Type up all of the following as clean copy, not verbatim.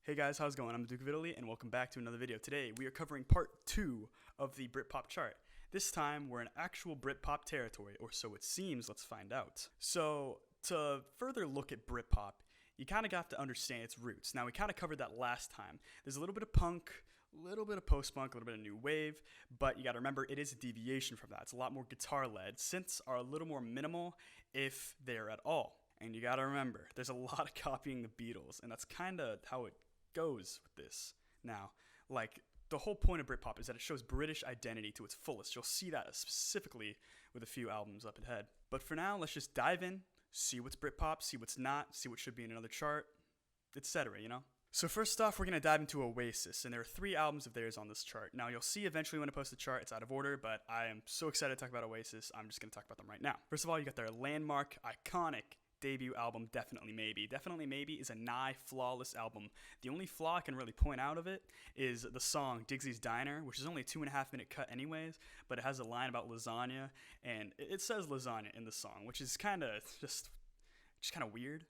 Hey guys, how's it going? I'm the Duke of Italy, and welcome back to another video. Today, we are covering part 2 of the Britpop chart. This time, we're in actual Britpop territory, or so it seems. Let's find out. So, to further look at Britpop, you kind of got to understand its roots. Now, we kind of covered that last time. There's a little bit of punk, a little bit of post-punk, a little bit of new wave, but you got to remember it is a deviation from that. It's a lot more guitar-led. Synths are a little more minimal, if they're at all. And you got to remember, there's a lot of copying the Beatles, and that's kind of how it goes with this. Now, like, the whole point of Britpop is that it shows British identity to its fullest. You'll see that specifically with a few albums up ahead. But for now, let's just dive in, see what's Britpop, see what's not, see what should be in another chart, etc., you know? So first off, we're going to dive into Oasis, and there are 3 albums of theirs on this chart. Now, you'll see eventually when I post the chart, it's out of order, but I am so excited to talk about Oasis, I'm just going to talk about them right now. First of all, you got their landmark, iconic debut album, Definitely Maybe. Definitely Maybe is a nigh flawless album. The only flaw I can really point out of it is the song Digsy's Diner, which is only a 2.5 minute cut anyways, but it has a line about lasagna, and it says lasagna in the song, which is kind of just kind of weird.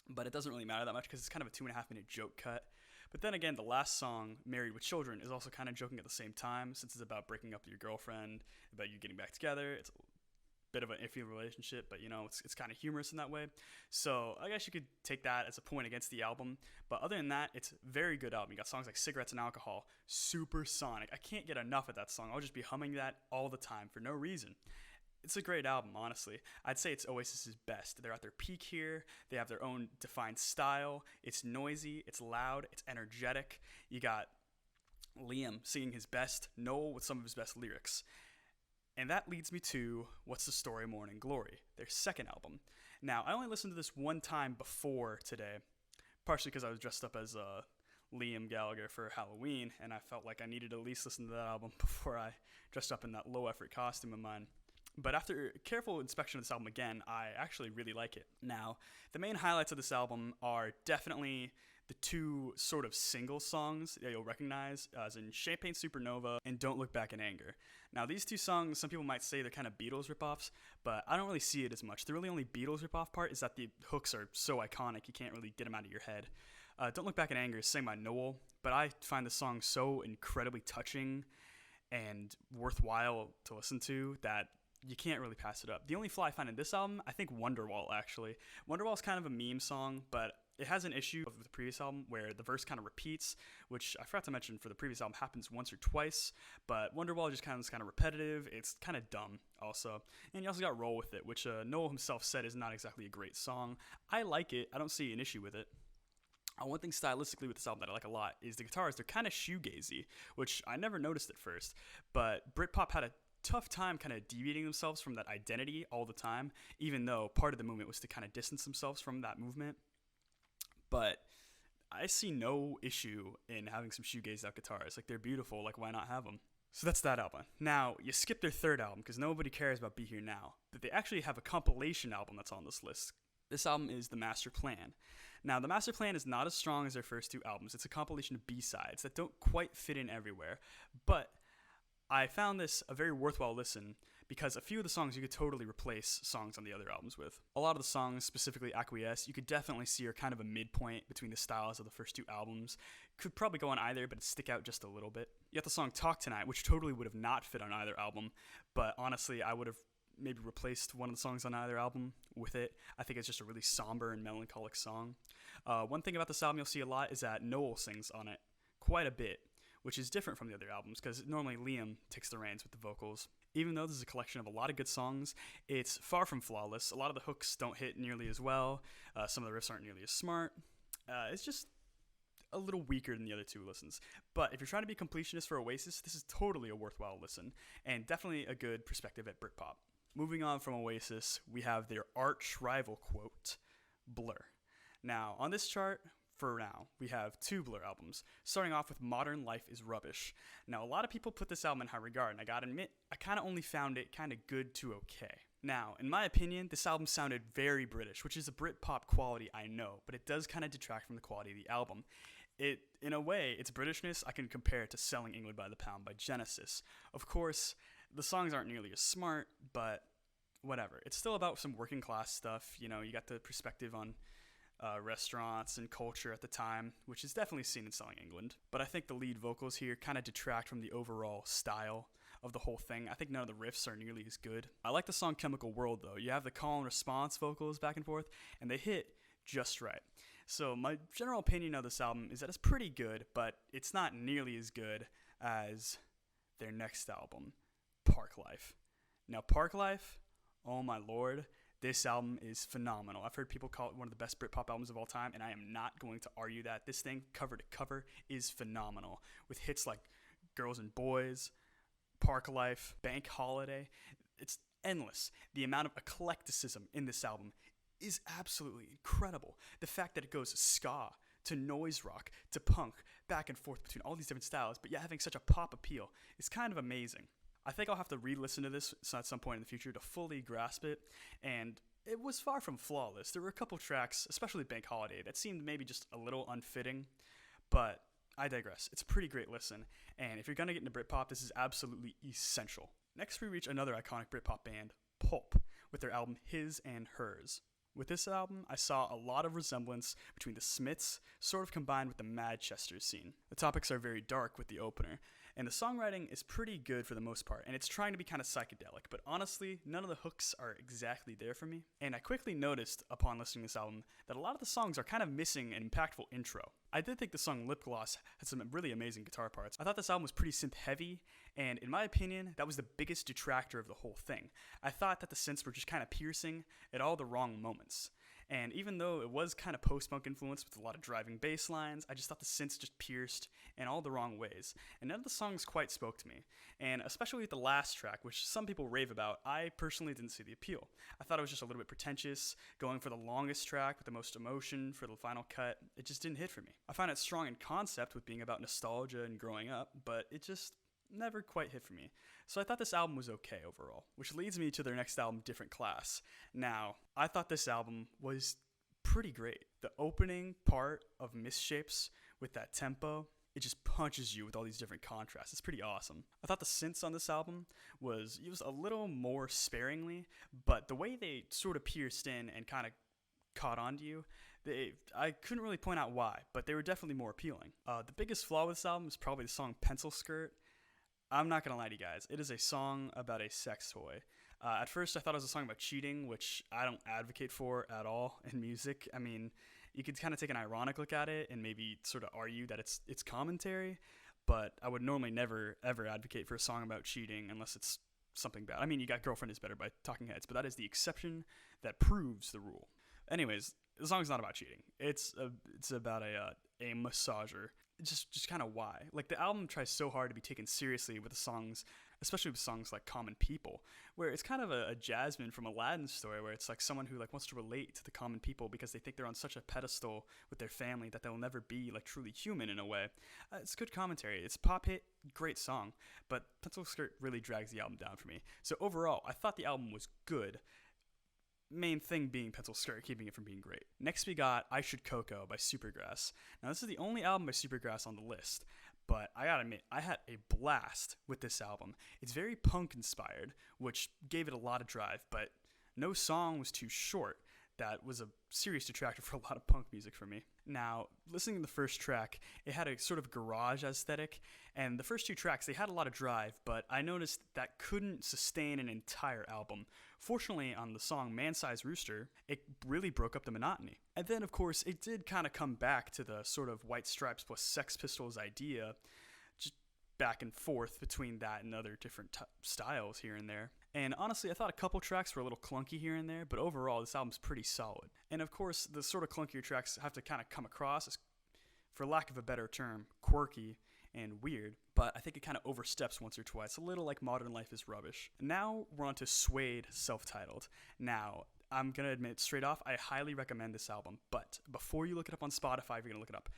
But it doesn't really matter that much because it's kind of a 2.5 minute joke cut. But then again, the last song, Married with Children, is also kind of joking at the same time, since it's about breaking up with your girlfriend, about you getting back together. It's bit of an iffy relationship, but you know, it's kind of humorous in that way. So I guess you could take that as a point against the album. But other than that, it's a very good album. You got songs like Cigarettes and Alcohol, Supersonic. I can't get enough of that song. I'll just be humming that all the time for no reason. It's a great album, honestly. I'd say it's Oasis's best. They're at their peak here. They have their own defined style. It's noisy, it's loud, it's energetic. You got Liam singing his best, Noel with some of his best lyrics. And that leads me to What's the Story, Morning Glory, their second album. Now, I only listened to this one time before today, partially because I was dressed up as Liam Gallagher for Halloween, and I felt like I needed to at least listen to that album before I dressed up in that low-effort costume of mine. But after careful inspection of this album again, I actually really like it. Now, the main highlights of this album are definitely the 2 sort of single songs that you'll recognize, as in Champagne Supernova and Don't Look Back in Anger. Now, these 2 songs, some people might say they're kind of Beatles ripoffs, but I don't really see it as much. The really only Beatles ripoff part is that the hooks are so iconic, you can't really get them out of your head. Don't Look Back in Anger is sang by Noel, but I find the song so incredibly touching and worthwhile to listen to that you can't really pass it up. The only flaw I find in this album, I think Wonderwall, actually. Wonderwall is kind of a meme song, but it has an issue with the previous album where the verse kind of repeats, which I forgot to mention for the previous album happens once or twice, but Wonderwall just kind of repetitive. It's kind of dumb also. And you also got Roll With It, which Noel himself said is not exactly a great song. I like it. I don't see an issue with it. One thing stylistically with this album that I like a lot is the guitars. They're kind of shoegazy, which I never noticed at first, but Britpop had a tough time kind of deviating themselves from that identity all the time, even though part of the movement was to kind of distance themselves from that movement. But I see no issue in having some shoegazed out guitars. Like, they're beautiful, like, why not have them? So that's that album. Now, you skip their third album because nobody cares about Be Here Now, but they actually have a compilation album that's on this list. This album is The Master Plan. Now, The Master Plan is not as strong as their first 2 albums. It's a compilation of B-sides that don't quite fit in everywhere, but I found this a very worthwhile listen because a few of the songs you could totally replace songs on the other albums with. A lot of the songs, specifically Acquiesce, you could definitely see are kind of a midpoint between the styles of the first 2 albums. Could probably go on either, but it'd stick out just a little bit. You got the song Talk Tonight, which totally would have not fit on either album, but honestly, I would have maybe replaced one of the songs on either album with it. I think it's just a really somber and melancholic song. One thing about this album you'll see a lot is that Noel sings on it quite a bit, which is different from the other albums because normally Liam takes the reins with the vocals. Even though this is a collection of a lot of good songs, it's far from flawless. A lot of the hooks don't hit nearly as well. Some of the riffs aren't nearly as smart. It's just a little weaker than the other 2 listens. But if you're trying to be completionist for Oasis, this is totally a worthwhile listen and definitely a good perspective at Britpop. Moving on from Oasis, we have their arch rival quote, Blur. Now, on this chart, for now, we have 2 Blur albums, starting off with Modern Life is Rubbish. Now, a lot of people put this album in high regard, and I gotta admit, I kind of only found it kind of good to okay. Now, in my opinion, this album sounded very British, which is a Britpop quality, I know, but it does kind of detract from the quality of the album. In a way, its Britishness I can compare it to Selling England by the Pound by Genesis. Of course, the songs aren't nearly as smart, but whatever. It's still about some working class stuff, you know, you got the perspective on restaurants and culture at the time, which is definitely seen in selling England. But I think the lead vocals here kind of detract from the overall style of the whole thing. I think none of the riffs are nearly as good. I like the song Chemical World though. You have the call and response vocals back and forth, and they hit just right. So my general opinion of this album is that it's pretty good, but it's not nearly as good as their next album, Park Life. Now Park Life, oh my lord, this album is phenomenal. I've heard people call it one of the best Britpop albums of all time, and I am not going to argue that. This thing, cover to cover, is phenomenal, with hits like Girls and Boys, Park Life, Bank Holiday. It's endless. The amount of eclecticism in this album is absolutely incredible. The fact that it goes ska to noise rock to punk, back and forth between all these different styles, but yet having such a pop appeal is kind of amazing. I think I'll have to re-listen to this at some point in the future to fully grasp it, and it was far from flawless. There were a couple tracks, especially Bank Holiday, that seemed maybe just a little unfitting, but I digress. It's a pretty great listen, and if you're going to get into Britpop, this is absolutely essential. Next we reach another iconic Britpop band, Pulp, with their album His and Hers. With this album, I saw a lot of resemblance between the Smiths, sort of combined with the Manchester scene. The topics are very dark with the opener, and the songwriting is pretty good for the most part, and it's trying to be kind of psychedelic, but honestly, none of the hooks are exactly there for me. And I quickly noticed, upon listening to this album, that a lot of the songs are kind of missing an impactful intro. I did think the song Lip Gloss had some really amazing guitar parts. I thought this album was pretty synth heavy, and in my opinion, that was the biggest detractor of the whole thing. I thought that the synths were just kind of piercing at all the wrong moments. And even though it was kind of post-punk influenced with a lot of driving bass lines, I just thought the synths just pierced in all the wrong ways. And none of the songs quite spoke to me. And especially with the last track, which some people rave about, I personally didn't see the appeal. I thought it was just a little bit pretentious, going for the longest track with the most emotion for the final cut. It just didn't hit for me. I found it strong in concept with being about nostalgia and growing up, but it just never quite hit for me. So I thought this album was okay overall, which leads me to their next album, Different Class. Now, I thought this album was pretty great. The opening part of Misshapes with that tempo, it just punches you with all these different contrasts. It's pretty awesome. I thought the synths on this album was used a little more sparingly, but the way they sort of pierced in and kind of caught onto you, I couldn't really point out why, but they were definitely more appealing. The biggest flaw with this album is probably the song Pencil Skirt. I'm not going to lie to you guys. It is a song about a sex toy. At first, I thought it was a song about cheating, which I don't advocate for at all in music. I mean, you could kind of take an ironic look at it and maybe sort of argue that it's commentary, but I would normally never, ever advocate for a song about cheating unless it's something bad. I mean, you got Girlfriend is Better by Talking Heads, but that is the exception that proves the rule. Anyways, the song's not about cheating. It's about a massager. Just kind of why. Like, the album tries so hard to be taken seriously with the songs, especially with songs like Common People, where it's kind of a Jasmine from Aladdin's story, where it's like someone who like wants to relate to the common people because they think they're on such a pedestal with their family that they'll never be like truly human in a way. It's good commentary. It's a pop hit, great song, but Pencil Skirt really drags the album down for me. So overall, I thought the album was good. Main thing being Pencil Skirt, keeping it from being great. Next we got I Should Cocoa by Supergrass. Now this is the only album by Supergrass on the list, but I gotta admit, I had a blast with this album. It's very punk inspired, which gave it a lot of drive, but no song was too short. That was a serious detractor for a lot of punk music for me. Now, listening to the first track, it had a sort of garage aesthetic, and the first two tracks, they had a lot of drive, but I noticed that couldn't sustain an entire album. Fortunately, on the song Man-Sized Rooster, it really broke up the monotony. And then, of course, it did kind of come back to the sort of White Stripes plus Sex Pistols idea, just back and forth between that and other different styles here and there. And honestly, I thought a couple tracks were a little clunky here and there, but overall, this album's pretty solid. And of course, the sort of clunkier tracks have to kind of come across as, for lack of a better term, quirky and weird, but I think it kind of oversteps once or twice, a little like Modern Life is Rubbish. Now we're on to Suede, self-titled. Now, I'm going to admit straight off, I highly recommend this album, but before you look it up on Spotify, if you're going to look it up,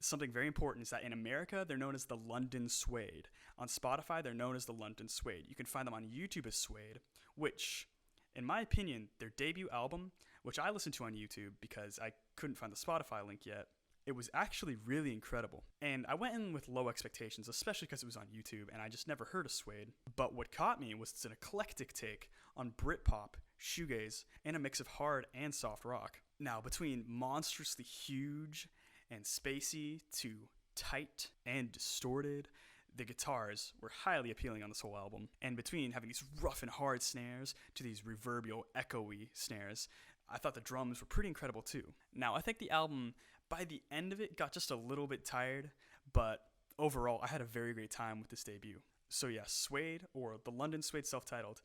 something very important is that in America, they're known as the London Suede. On Spotify, they're known as the London Suede. You can find them on YouTube as Suede, which, in my opinion, their debut album, which I listened to on YouTube because I couldn't find the Spotify link yet, it was actually really incredible. And I went in with low expectations, especially because it was on YouTube and I just never heard of Suede. But what caught me was an eclectic take on Britpop, shoegaze, and a mix of hard and soft rock. Now, between monstrously huge and spacey to tight and distorted, the guitars were highly appealing on this whole album. And between having these rough and hard snares to these reverbial, echoey snares, I thought the drums were pretty incredible too. Now, I think the album, by the end of it, got just a little bit tired, but overall, I had a very great time with this debut. So yeah, Suede, or the London Suede self-titled,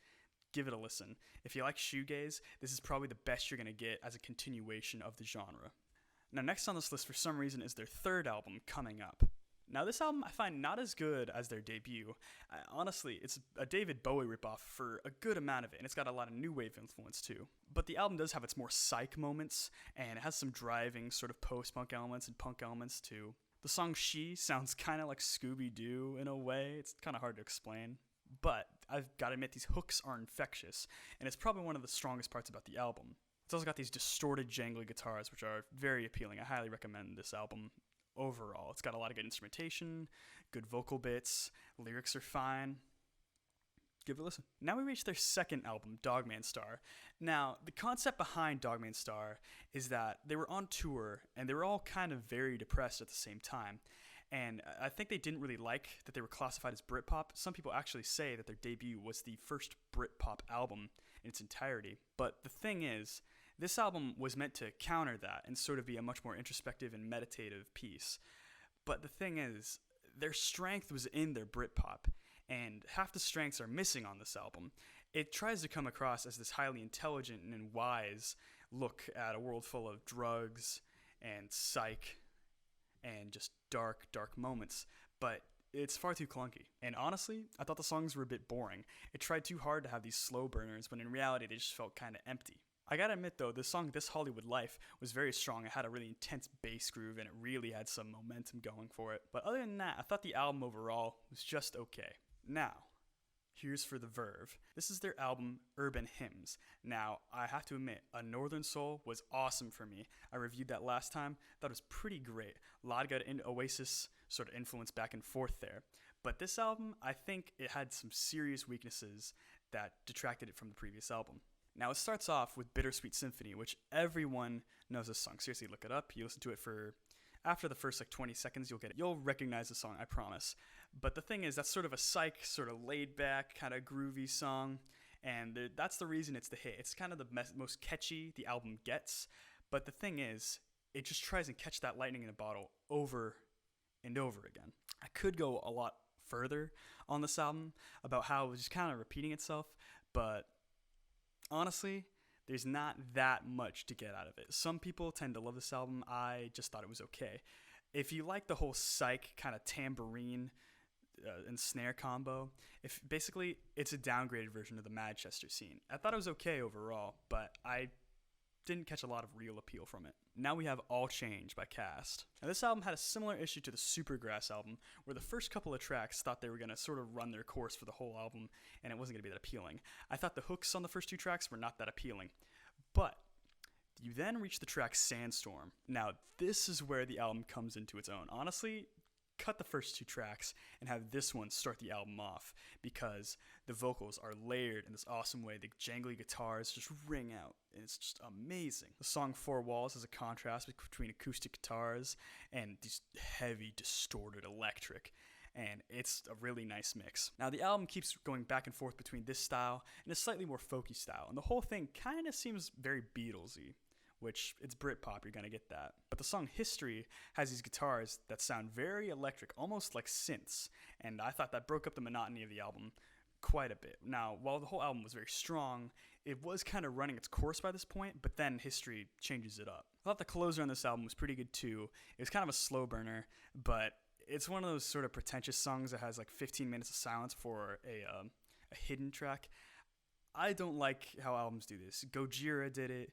give it a listen. If you like shoegaze, this is probably the best you're going to get as a continuation of the genre. Now, next on this list for some reason is their third album, Coming Up. Now, this album I find not as good as their debut. Honestly, it's a David Bowie ripoff for a good amount of it, and it's got a lot of new wave influence too. But the album does have its more psych moments, and it has some driving sort of post-punk elements and punk elements too. The song She sounds kind of like Scooby-Doo in a way. It's kind of hard to explain. But I've got to admit, these hooks are infectious, and it's probably one of the strongest parts about the album. It's also got these distorted, jangly guitars, which are very appealing. I highly recommend this album overall. It's got a lot of good instrumentation, good vocal bits, lyrics are fine. Give it a listen. Now we reach their second album, Dogman Star. Now, the concept behind Dogman Star is that they were on tour, and they were all kind of very depressed at the same time. And I think they didn't really like that they were classified as Britpop. Some people actually say that their debut was the first Britpop album in its entirety. But the thing is, this album was meant to counter that and sort of be a much more introspective and meditative piece. But the thing is, their strength was in their Britpop, and half the strengths are missing on this album. It tries to come across as this highly intelligent and wise look at a world full of drugs and psych and just dark, dark moments, but it's far too clunky. And honestly, I thought the songs were a bit boring. It tried too hard to have these slow burners, when in reality they just felt kind of empty. I gotta admit though, the song This Hollywood Life was very strong. It had a really intense bass groove, and it really had some momentum going for it. But other than that, I thought the album overall was just okay. Now, here's for the Verve. This is their album, Urban Hymns. Now, I have to admit, A Northern Soul was awesome for me. I reviewed that last time. Thought it was pretty great. A lot of good Oasis sort of influence back and forth there. But this album, I think it had some serious weaknesses that detracted it from the previous album. Now, it starts off with Bittersweet Symphony, which everyone knows this song. Seriously, look it up. You listen to it for after the first 20 seconds, you'll get it. You'll recognize the song, I promise. But the thing is, that's sort of a psych, sort of laid back, kind of groovy song, and that's the reason it's the hit. It's kind of the most catchy the album gets, but the thing is, it just tries and catch that lightning in a bottle over and over again. I could go a lot further on this album about how it was just kind of repeating itself, but honestly, there's not that much to get out of it. Some people tend to love this album. I just thought it was okay. If you like the whole psych kind of tambourine and snare combo, basically it's a downgraded version of the Manchester scene. I thought it was okay overall, but I didn't catch a lot of real appeal from it. Now we have All Change by Cast. Now this album had a similar issue to the Supergrass album, where the first couple of tracks thought they were going to sort of run their course for the whole album, and it wasn't going to be that appealing. I thought the hooks on the first two tracks were not that appealing. But you then reach the track Sandstorm. Now this is where the album comes into its own. Honestly, cut the first two tracks and have this one start the album off, because the vocals are layered in this awesome way. The jangly guitars just ring out, and it's just amazing. The song Four Walls is a contrast between acoustic guitars and these heavy, distorted electric, and it's a really nice mix. Now the album keeps going back and forth between this style and a slightly more folky style, and the whole thing kind of seems very Beatlesy, which it's Britpop, you're gonna get that. But the song History has these guitars that sound very electric, almost like synths, and I thought that broke up the monotony of the album quite a bit. Now, while the whole album was very strong, it was kind of running its course by this point, but then History changes it up. I thought the closer on this album was pretty good too. It was kind of a slow burner, but it's one of those sort of pretentious songs that has like 15 minutes of silence for a hidden track. I don't like how albums do this. Gojira did it.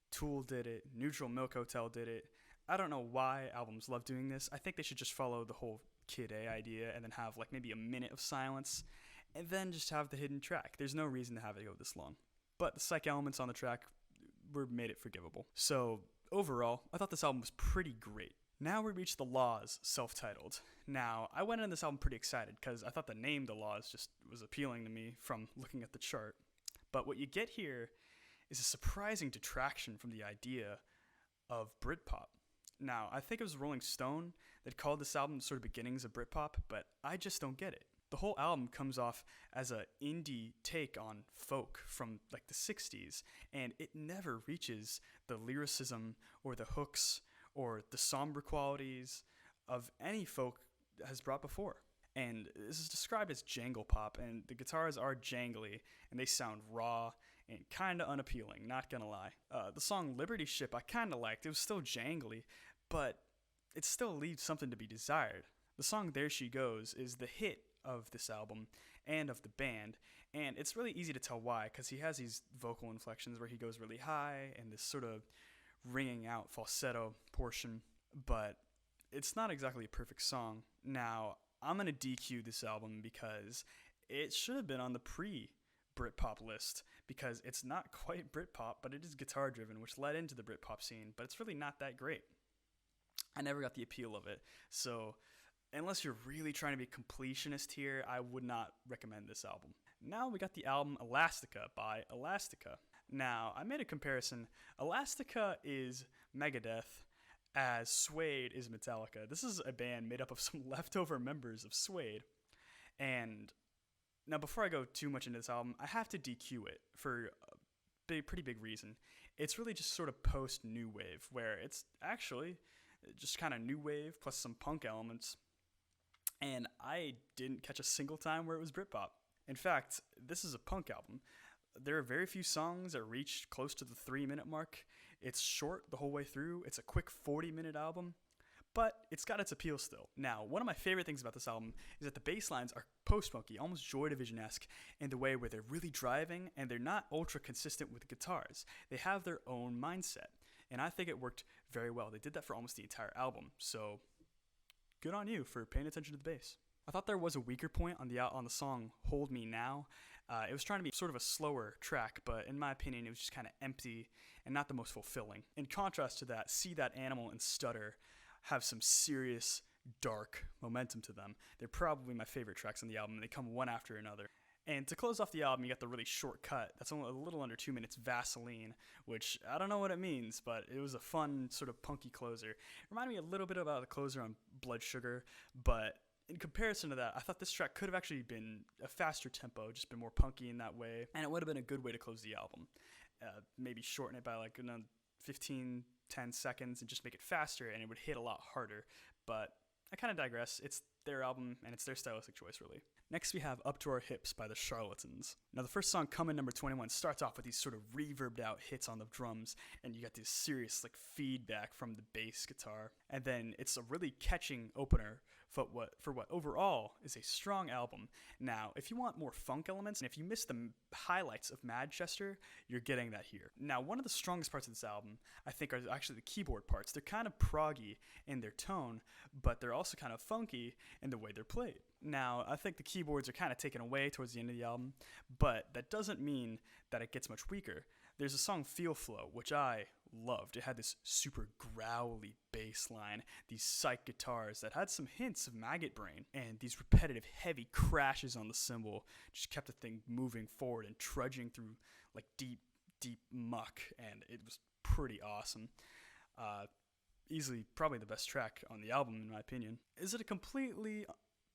Tool did it. Neutral Milk Hotel did it. I don't know why albums love doing this. I think they should just follow the whole Kid A idea and then have like maybe a minute of silence and then just have the hidden track. There's no reason to have it go this long. But the psych elements on the track made it forgivable. So overall, I thought this album was pretty great. Now we reach The Laws, self-titled. Now, I went into this album pretty excited because I thought the name The Laws just was appealing to me from looking at the chart. But what you get here is a surprising detraction from the idea of Britpop. Now, I think it was Rolling Stone that called this album the sort of beginnings of Britpop, but I just don't get it. The whole album comes off as a indie take on folk from like the 60s, and it never reaches the lyricism or the hooks or the somber qualities of any folk has brought before. And this is described as jangle pop, and the guitars are jangly, and they sound raw and kind of unappealing, not gonna lie. The song Liberty Ship I kind of liked. It was still jangly, but it still leaves something to be desired. The song There She Goes is the hit of this album and of the band, and it's really easy to tell why, because he has these vocal inflections where he goes really high and this sort of ringing out falsetto portion, but it's not exactly a perfect song. Now, I'm going to DQ this album because it should have been on the pre-Britpop list, because it's not quite Britpop, but it is guitar driven, which led into the Britpop scene, but it's really not that great. I never got the appeal of it, so unless you're really trying to be a completionist here, I would not recommend this album. Now we got the album Elastica by Elastica. Now, I made a comparison. Elastica is Megadeth as Suede is Metallica. This is a band made up of some leftover members of Suede. And now before I go too much into this album, I have to DQ it for a pretty big reason. It's really just sort of post-new wave, where it's actually just kind of new wave plus some punk elements. And I didn't catch a single time where it was Britpop. In fact, this is a punk album. There are very few songs that reach close to the 3-minute mark. It's short the whole way through. It's a quick 40-minute album, but it's got its appeal still. Now, one of my favorite things about this album is that the bass lines are post-punky, almost Joy Division-esque in the way where they're really driving and they're not ultra consistent with the guitars. They have their own mindset, and I think it worked very well. They did that for almost the entire album, so good on you for paying attention to the bass. I thought there was a weaker point on the song Hold Me Now. It was trying to be sort of a slower track, but in my opinion, it was just kind of empty and not the most fulfilling. In contrast to that, See That Animal and Stutter have some serious, dark momentum to them. They're probably my favorite tracks on the album. They come one after another. And to close off the album, you got the really short cut. That's only a little under 2 minutes, Vaseline, which I don't know what it means, but it was a fun sort of punky closer. It reminded me a little bit about the closer on Blood Sugar, but in comparison to that, I thought this track could have actually been a faster tempo, just been more punky in that way, and it would have been a good way to close the album. Maybe shorten it by like 15, 10 seconds and just make it faster, and it would hit a lot harder. But I kind of digress. It's their album, and it's their stylistic choice, really. Next, we have Up to Our Hips by the Charlatans. Now, the first song, Come In Number 21, starts off with these sort of reverbed out hits on the drums, and you got this serious like feedback from the bass guitar. And then it's a really catching opener for what overall is a strong album. Now, if you want more funk elements, and if you miss the highlights of Manchester, you're getting that here. Now, one of the strongest parts of this album, I think, are actually the keyboard parts. They're kind of proggy in their tone, but they're also kind of funky in the way they're played. Now, I think the keyboards are kind of taken away towards the end of the album, but that doesn't mean that it gets much weaker. There's a song, Feel Flow, which I loved. It had this super growly bass line, these psych guitars that had some hints of Maggot Brain, and these repetitive heavy crashes on the cymbal just kept the thing moving forward and trudging through like deep muck, and it was pretty awesome. Easily probably the best track on the album, in my opinion. Is it a completely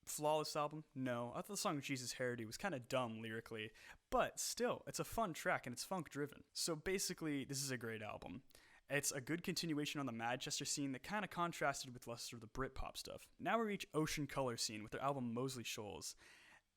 flawless album? No. I thought the song Jesus Hairdo was kind of dumb lyrically, but still, it's a fun track and it's funk driven. So basically, this is a great album. It's a good continuation on the Manchester scene that kind of contrasted with less of the Britpop stuff. Now we reach Ocean Color Scene with their album Moseley Shoals.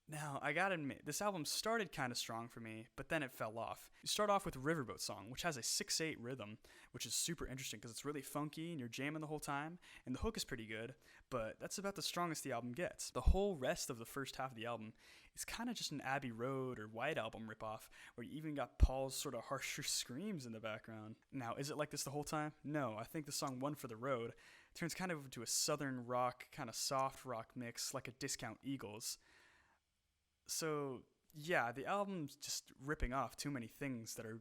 Now, I gotta admit, this album started kind of strong for me, but then it fell off. You start off with Riverboat Song, which has a 6/8 rhythm, which is super interesting because it's really funky and you're jamming the whole time, and the hook is pretty good, but that's about the strongest the album gets. The whole rest of the first half of the album is kind of just an Abbey Road or White Album ripoff, where you even got Paul's sort of harsher screams in the background. Now, is it like this the whole time? No, I think the song One for the Road turns kind of into a southern rock, kind of soft rock mix, like a Discount Eagles. So, yeah, the album's just ripping off too many things that are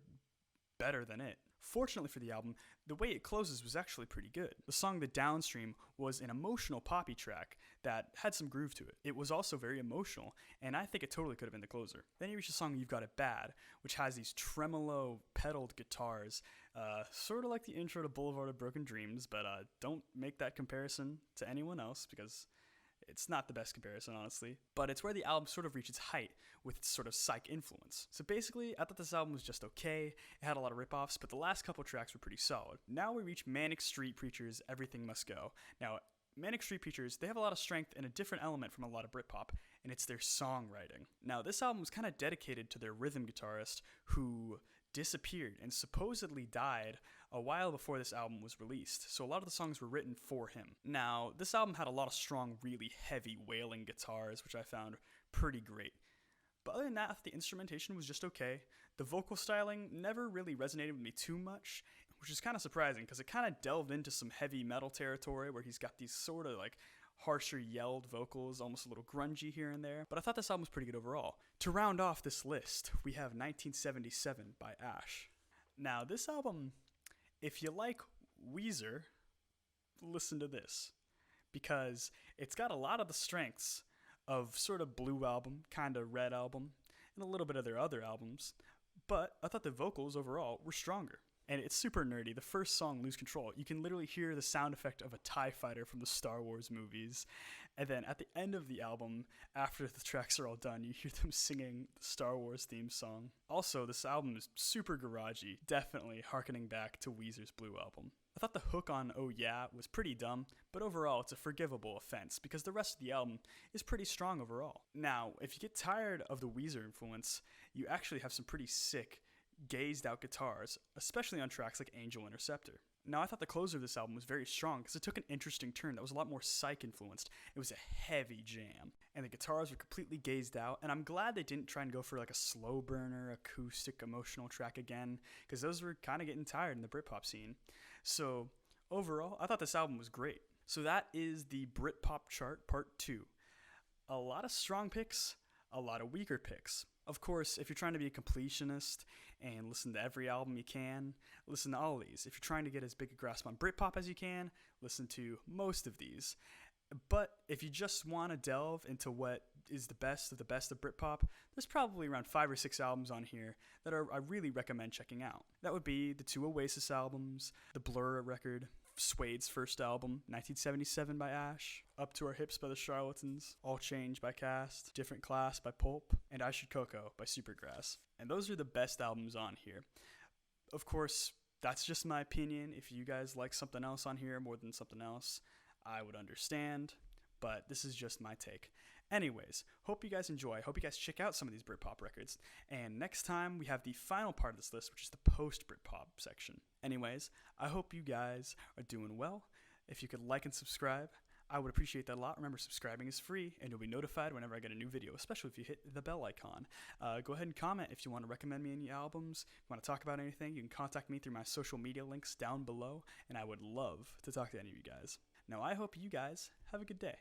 better than it. Fortunately for the album, the way it closes was actually pretty good. The song The Downstream was an emotional poppy track that had some groove to it. It was also very emotional, and I think it totally could have been the closer. Then you reach the song You've Got It Bad, which has these tremolo pedaled guitars, sort of like the intro to Boulevard of Broken Dreams, but don't make that comparison to anyone else because it's not the best comparison, honestly, but it's where the album sort of reached its height with its sort of psych influence. So basically, I thought this album was just okay. It had a lot of ripoffs, but the last couple tracks were pretty solid. Now we reach Manic Street Preachers' Everything Must Go. Now, Manic Street Preachers, they have a lot of strength and a different element from a lot of Britpop, and it's their songwriting. Now, this album was kind of dedicated to their rhythm guitarist who disappeared and supposedly died a while before this album was released, so a lot of the songs were written for him. Now, this album had a lot of strong, really heavy wailing guitars, which I found pretty great. But other than that, the instrumentation was just okay. The vocal styling never really resonated with me too much, which is kind of surprising because it kind of delved into some heavy metal territory where he's got these sort of like harsher yelled vocals, almost a little grungy here and there, but I thought this album was pretty good overall. To round off this list, we have 1977 by Ash. Now, this album, if you like Weezer, listen to this, because it's got a lot of the strengths of sort of Blue Album, kind of Red Album, and a little bit of their other albums, but I thought the vocals overall were stronger. And it's super nerdy. The first song, Lose Control, you can literally hear the sound effect of a TIE fighter from the Star Wars movies. And then at the end of the album, after the tracks are all done, you hear them singing the Star Wars theme song. Also, this album is super garagey, definitely harkening back to Weezer's Blue Album. I thought the hook on Oh Yeah was pretty dumb, but overall it's a forgivable offense because the rest of the album is pretty strong overall. Now, if you get tired of the Weezer influence, you actually have some pretty sick, gazed out guitars, especially on tracks like Angel Interceptor. Now, I thought the closer of this album was very strong because it took an interesting turn that was a lot more psych influenced. It was a heavy jam, and the guitars were completely gazed out, and I'm glad they didn't try and go for like a slow burner, acoustic, emotional track again, because those were kind of getting tired in the Britpop scene. So, overall, I thought this album was great. So that is the Britpop chart part 2. A lot of strong picks, a lot of weaker picks. Of course, if you're trying to be a completionist and listen to every album you can, listen to all of these. If you're trying to get as big a grasp on Britpop as you can, listen to most of these. But if you just want to delve into what is the best of Britpop, there's probably around 5 or 6 albums on here that I really recommend checking out. That would be the 2 Oasis albums, the Blur record, Suede's first album, 1977 by Ash, Up to Our Hips by the Charlatans, All Change by Cast, Different Class by Pulp, and I Should Coco by Supergrass. And those are the best albums on here. Of course, that's just my opinion. If you guys like something else on here more than something else, I would understand, but this is just my take. Anyways, hope you guys enjoy. Hope you guys check out some of these Britpop records. And next time, we have the final part of this list, which is the post-Britpop section. Anyways, I hope you guys are doing well. If you could like and subscribe, I would appreciate that a lot. Remember, subscribing is free, and you'll be notified whenever I get a new video, especially if you hit the bell icon. Go ahead and comment if you want to recommend me any albums. If you want to talk about anything, you can contact me through my social media links down below, and I would love to talk to any of you guys. Now, I hope you guys have a good day.